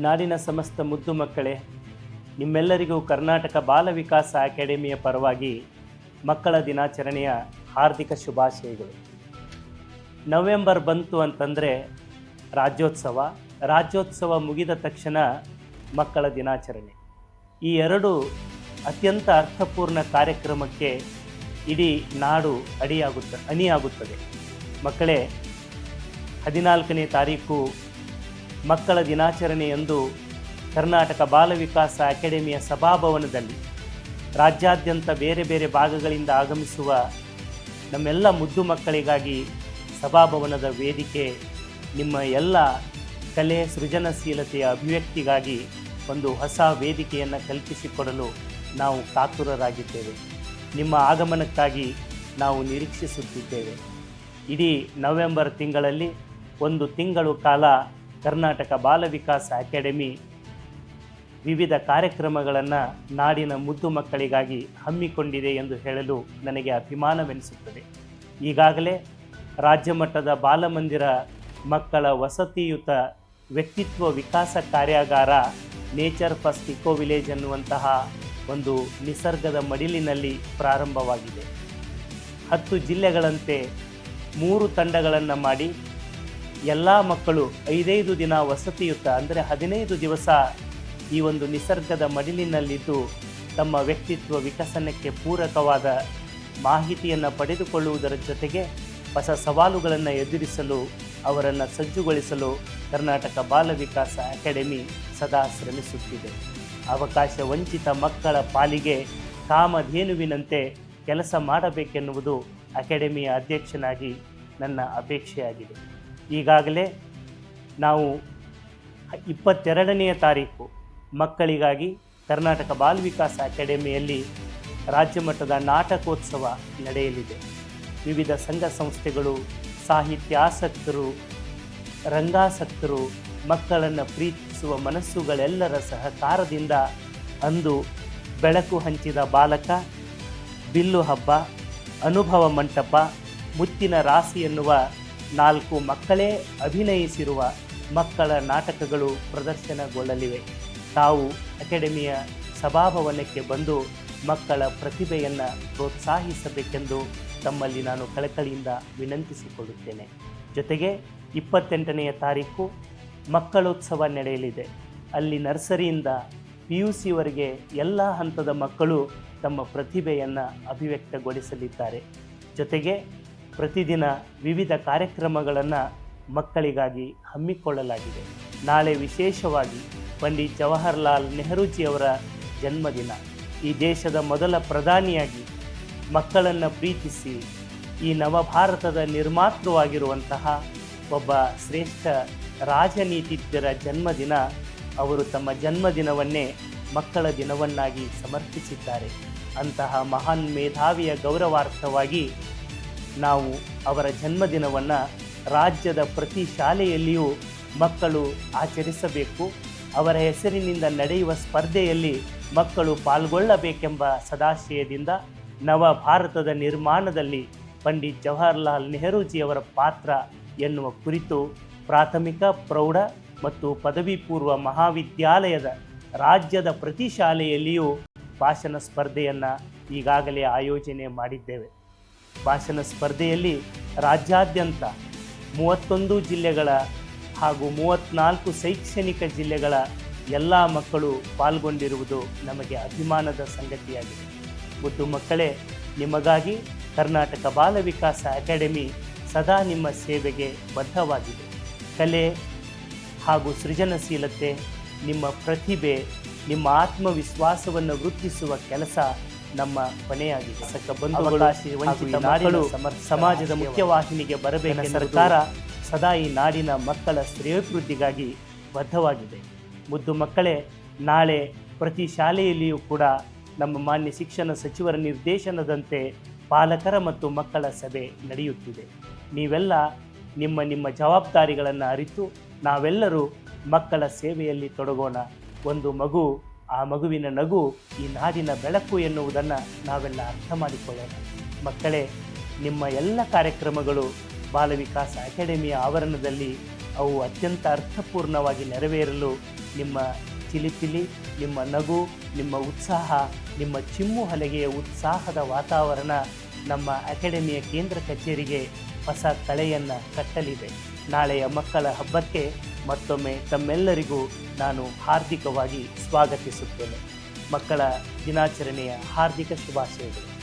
ನಾಡಿನ ಸಮಸ್ತ ಮುದ್ದು ಮಕ್ಕಳೇ, ನಿಮ್ಮೆಲ್ಲರಿಗೂ ಕರ್ನಾಟಕ ಬಾಲ ವಿಕಾಸ ಅಕಾಡೆಮಿಯ ಪರವಾಗಿ ಮಕ್ಕಳ ದಿನಾಚರಣೆಯ ಹಾರ್ದಿಕ ಶುಭಾಶಯಗಳು. ನವೆಂಬರ್ ಬಂತು ಅಂತಂದರೆ ರಾಜ್ಯೋತ್ಸವ ಮುಗಿದ ತಕ್ಷಣ ಮಕ್ಕಳ ದಿನಾಚರಣೆ. ಈ ಎರಡು ಅತ್ಯಂತ ಅರ್ಥಪೂರ್ಣ ಕಾರ್ಯಕ್ರಮಕ್ಕೆ ಇಡೀ ನಾಡು ಅಣಿಯಾಗುತ್ತದೆ. ಮಕ್ಕಳೇ, 14ನೇ ತಾರೀಕು ಮಕ್ಕಳ ದಿನಾಚರಣೆಯಂದು ಕರ್ನಾಟಕ ಬಾಲ ವಿಕಾಸ ಅಕಾಡೆಮಿಯ ಸಭಾಭವನದಲ್ಲಿ ರಾಜ್ಯಾದ್ಯಂತ ಬೇರೆ ಬೇರೆ ಭಾಗಗಳಿಂದ ಆಗಮಿಸುವ ನಮ್ಮೆಲ್ಲ ಮುದ್ದು ಮಕ್ಕಳಿಗಾಗಿ ಸಭಾಭವನದ ವೇದಿಕೆ ನಿಮ್ಮ ಎಲ್ಲ ಕಲೆ ಸೃಜನಶೀಲತೆಯ ಅಭಿವ್ಯಕ್ತಿಗಾಗಿ ಒಂದು ಹೊಸ ವೇದಿಕೆಯನ್ನು ಕಲ್ಪಿಸಿಕೊಡಲು ನಾವು ಕಾತುರರಾಗಿದ್ದೇವೆ. ನಿಮ್ಮ ಆಗಮನಕ್ಕಾಗಿ ನಾವು ನಿರೀಕ್ಷಿಸುತ್ತಿದ್ದೇವೆ. ಇಡೀ ನವೆಂಬರ್ ತಿಂಗಳಲ್ಲಿ ಒಂದು ತಿಂಗಳು ಕಾಲ ಕರ್ನಾಟಕ ಬಾಲ ವಿಕಾಸ ಅಕಾಡೆಮಿ ವಿವಿಧ ಕಾರ್ಯಕ್ರಮಗಳನ್ನು ನಾಡಿನ ಮುದ್ದು ಮಕ್ಕಳಿಗಾಗಿ ಹಮ್ಮಿಕೊಂಡಿದೆ ಎಂದು ಹೇಳಲು ನನಗೆ ಅಭಿಮಾನವೆನಿಸುತ್ತದೆ. ಈಗಾಗಲೇ ರಾಜ್ಯ ಮಟ್ಟದ ಬಾಲಮಂದಿರ ಮಕ್ಕಳ ವಸತಿಯುತ ವ್ಯಕ್ತಿತ್ವ ವಿಕಾಸ ಕಾರ್ಯಾಗಾರ ನೇಚರ್ ಫಸ್ಟ್ ಇಕೋ ವಿಲೇಜ್ ಅನ್ನುವಂತಹ ಒಂದು ನಿಸರ್ಗದ ಮಡಿಲಿನಲ್ಲಿ ಪ್ರಾರಂಭವಾಗಿದೆ. 10 ಜಿಲ್ಲೆಗಳಂತೆ 3 ತಂಡಗಳನ್ನು ಮಾಡಿ ಎಲ್ಲ ಮಕ್ಕಳು 5 ದಿನ ವಸತಿಯುತ ಅಂದರೆ 15 ದಿವಸ ಈ ಒಂದು ನಿಸರ್ಗದ ಮಡಿಲಿನಲ್ಲಿದ್ದು ತಮ್ಮ ವ್ಯಕ್ತಿತ್ವ ವಿಕಸನಕ್ಕೆ ಪೂರಕವಾದ ಮಾಹಿತಿಯನ್ನು ಪಡೆದುಕೊಳ್ಳುವುದರ ಜೊತೆಗೆ ಹೊಸ ಸವಾಲುಗಳನ್ನು ಎದುರಿಸಲು ಅವರನ್ನು ಸಜ್ಜುಗೊಳಿಸಲು ಕರ್ನಾಟಕ ಬಾಲ ವಿಕಾಸ ಅಕಾಡೆಮಿ ಸದಾ ಶ್ರಮಿಸುತ್ತಿದೆ. ಅವಕಾಶ ವಂಚಿತ ಮಕ್ಕಳ ಪಾಲಿಗೆ ಕಾಮಧೇನುವಿನಂತೆ ಕೆಲಸ ಮಾಡಬೇಕೆನ್ನುವುದು ಅಕಾಡೆಮಿಯ ಅಧ್ಯಕ್ಷನಾಗಿ ನನ್ನ ಅಪೇಕ್ಷೆಯಾಗಿದೆ. ಈಗಾಗಲೇ ನಾವು 22ನೇ ತಾರೀಕು ಮಕ್ಕಳಿಗಾಗಿ ಕರ್ನಾಟಕ ಬಾಲ ವಿಕಾಸ ಅಕಾಡೆಮಿಯಲ್ಲಿ ರಾಜ್ಯ ಮಟ್ಟದ ನಾಟಕೋತ್ಸವ ನಡೆಯಲಿದೆ. ವಿವಿಧ ಸಂಘ ಸಂಸ್ಥೆಗಳು, ಸಾಹಿತ್ಯಾಸಕ್ತರು, ರಂಗಾಸಕ್ತರು, ಮಕ್ಕಳನ್ನು ಪ್ರೀತಿಸುವ ಮನಸ್ಸುಗಳೆಲ್ಲರ ಸಹಕಾರದಿಂದ ಅಂದು ಬೆಳಕು ಹಂಚಿದ ಬಾಲಕ, ಬಿಲ್ಲು ಹಬ್ಬ, ಅನುಭವ ಮಂಟಪ, ಮುತ್ತಿನ ರಾಶಿ ಎನ್ನುವ 4 ಮಕ್ಕಳೇ ಅಭಿನಯಿಸಿರುವ ಮಕ್ಕಳ ನಾಟಕಗಳು ಪ್ರದರ್ಶನಗೊಳ್ಳಲಿವೆ. ತಾವು ಅಕಾಡೆಮಿಯ ಸಭಾಭವನಕ್ಕೆ ಬಂದು ಮಕ್ಕಳ ಪ್ರತಿಭೆಯನ್ನು ಪ್ರೋತ್ಸಾಹಿಸಬೇಕೆಂದು ತಮ್ಮಲ್ಲಿ ನಾನು ಕಳಕಳಿಯಿಂದ ವಿನಂತಿಸಿಕೊಳ್ಳುತ್ತೇನೆ. ಜೊತೆಗೆ 28ನೇ ತಾರೀಕು ಮಕ್ಕಳೋತ್ಸವ ನಡೆಯಲಿದೆ. ಅಲ್ಲಿ ನರ್ಸರಿಯಿಂದ PUCವರೆಗೆ ಎಲ್ಲ ಹಂತದ ಮಕ್ಕಳು ತಮ್ಮ ಪ್ರತಿಭೆಯನ್ನು ಅಭಿವ್ಯಕ್ತಗೊಳಿಸಲಿದ್ದಾರೆ. ಜೊತೆಗೆ ಪ್ರತಿದಿನ ವಿವಿಧ ಕಾರ್ಯಕ್ರಮಗಳನ್ನು ಮಕ್ಕಳಿಗಾಗಿ ಹಮ್ಮಿಕೊಳ್ಳಲಾಗಿದೆ. ನಾಳೆ ವಿಶೇಷವಾಗಿ ಪಂಡಿತ್ ಜವಾಹರ್ಲಾಲ್ ನೆಹರೂಜಿಯವರ ಜನ್ಮದಿನ. ಈ ದೇಶದ ಮೊದಲ ಪ್ರಧಾನಿಯಾಗಿ ಮಕ್ಕಳನ್ನು ಪ್ರೀತಿಸಿ ಈ ನವಭಾರತದ ನಿರ್ಮಾತೃವಾಗಿರುವಂತಹ ಒಬ್ಬ ಶ್ರೇಷ್ಠ ರಾಜನೀತಿಜ್ಞರ ಜನ್ಮದಿನ. ಅವರು ತಮ್ಮ ಜನ್ಮದಿನವನ್ನೇ ಮಕ್ಕಳ ದಿನವನ್ನಾಗಿ ಸಮರ್ಪಿಸಿದ್ದಾರೆ. ಅಂತಹ ಮಹಾನ್ ಮೇಧಾವಿಯ ಗೌರವಾರ್ಥವಾಗಿ ನಾವು ಅವರ ಜನ್ಮದಿನವನ್ನು ರಾಜ್ಯದ ಪ್ರತಿ ಶಾಲೆಯಲ್ಲಿಯೂ ಮಕ್ಕಳು ಆಚರಿಸಬೇಕು. ಅವರ ಹೆಸರಿನಿಂದ ನಡೆಯುವ ಸ್ಪರ್ಧೆಯಲ್ಲಿ ಮಕ್ಕಳು ಪಾಲ್ಗೊಳ್ಳಬೇಕೆಂಬ ಸದಾಶಯದಿಂದ ನವ ಭಾರತದ ನಿರ್ಮಾಣದಲ್ಲಿ ಪಂಡಿತ್ ಜವಾಹರ್ಲಾಲ್ ನೆಹರೂಜಿಯವರ ಪಾತ್ರ ಎನ್ನುವ ಕುರಿತು ಪ್ರಾಥಮಿಕ, ಪ್ರೌಢ ಮತ್ತು ಪದವಿ ಪೂರ್ವ ಮಹಾವಿದ್ಯಾಲಯದ ರಾಜ್ಯದ ಪ್ರತಿ ಶಾಲೆಯಲ್ಲಿಯೂ ಭಾಷಣ ಸ್ಪರ್ಧೆಯನ್ನು ಈಗಾಗಲೇ ಆಯೋಜನೆ ಮಾಡಿದ್ದೇವೆ. ಭಾಷಣ ಸ್ಪರ್ಧೆಯಲ್ಲಿ ರಾಜ್ಯಾದ್ಯಂತ 31 ಜಿಲ್ಲೆಗಳ ಹಾಗೂ 34 ಶೈಕ್ಷಣಿಕ ಜಿಲ್ಲೆಗಳ ಎಲ್ಲ ಮಕ್ಕಳು ಪಾಲ್ಗೊಂಡಿರುವುದು ನಮಗೆ ಅಭಿಮಾನದ ಸಂಗತಿಯಾಗಿದೆ. ಮುದ್ದು ಮಕ್ಕಳೇ, ನಿಮಗಾಗಿ ಕರ್ನಾಟಕ ಬಾಲ ವಿಕಾಸ ಅಕಾಡೆಮಿ ಸದಾ ನಿಮ್ಮ ಸೇವೆಗೆ ಬದ್ಧವಾಗಿದೆ. ಕಲೆ ಹಾಗೂ ಸೃಜನಶೀಲತೆ, ನಿಮ್ಮ ಪ್ರತಿಭೆ, ನಿಮ್ಮ ಆತ್ಮವಿಶ್ವಾಸವನ್ನು ವೃದ್ಧಿಸುವ ಕೆಲಸ ನಮ್ಮ ಕೊನೆಯಾಗಿದೆ. ಸಮಾಜದ ಮುಖ್ಯವಾಹಿನಿಗೆ ಬರಬೇಕೆಂದು ಸರ್ಕಾರ ಸದಾ ಈ ನಾಡಿನ ಮಕ್ಕಳ ಶ್ರೇಯೋಭಿವೃದ್ಧಿಗಾಗಿ ಬದ್ಧವಾಗಿದೆ. ಮುದ್ದು ಮಕ್ಕಳೇ, ನಾಳೆ ಪ್ರತಿ ಶಾಲೆಯಲ್ಲಿಯೂ ಕೂಡ ನಮ್ಮ ಮಾನ್ಯ ಶಿಕ್ಷಣ ಸಚಿವರ ನಿರ್ದೇಶನದಂತೆ ಪಾಲಕರ ಮತ್ತು ಮಕ್ಕಳ ಸಭೆ ನಡೆಯುತ್ತಿದೆ. ನೀವೆಲ್ಲ ನಿಮ್ಮ ನಿಮ್ಮ ಜವಾಬ್ದಾರಿಗಳನ್ನು ಅರಿತು ನಾವೆಲ್ಲರೂ ಮಕ್ಕಳ ಸೇವೆಯಲ್ಲಿ ತೊಡಗೋಣ. ಒಂದು ಮಗು, ಆ ಮಗುವಿನ ನಗು ಈ ನಾಡಿನ ಬೆಳಕು ಎನ್ನುವುದನ್ನು ನಾವೆಲ್ಲ ಅರ್ಥ ಮಾಡಿಕೊಳ್ಳೋಣ. ಮಕ್ಕಳೇ, ನಿಮ್ಮ ಎಲ್ಲ ಕಾರ್ಯಕ್ರಮಗಳು ಬಾಲ ವಿಕಾಸ ಅಕಾಡೆಮಿಯ ಆವರಣದಲ್ಲಿ ಅವು ಅತ್ಯಂತ ಅರ್ಥಪೂರ್ಣವಾಗಿ ನೆರವೇರಲು ನಿಮ್ಮ ಚಿಲಿಪಿಲಿ, ನಿಮ್ಮ ನಗು, ನಿಮ್ಮ ಉತ್ಸಾಹ, ನಿಮ್ಮ ಚಿಮ್ಮು ಹಲಗೆಯ ಉತ್ಸಾಹದ ವಾತಾವರಣ ನಮ್ಮ ಅಕಾಡೆಮಿಯ ಕೇಂದ್ರ ಕಚೇರಿಗೆ ಹೊಸ ಕಳೆಯನ್ನು ಕಟ್ಟಲಿದೆ. ನಾಳೆಯ ಮಕ್ಕಳ ಹಬ್ಬಕ್ಕೆ ಮತ್ತೊಮ್ಮೆ ತಮ್ಮೆಲ್ಲರಿಗೂ ನಾನು ಹಾರ್ದಿಕವಾಗಿ ಸ್ವಾಗತಿಸುತ್ತೇನೆ. ಮಕ್ಕಳ ದಿನಾಚರಣೆಯ ಹಾರ್ದಿಕ ಶುಭಾಶಯಗಳು.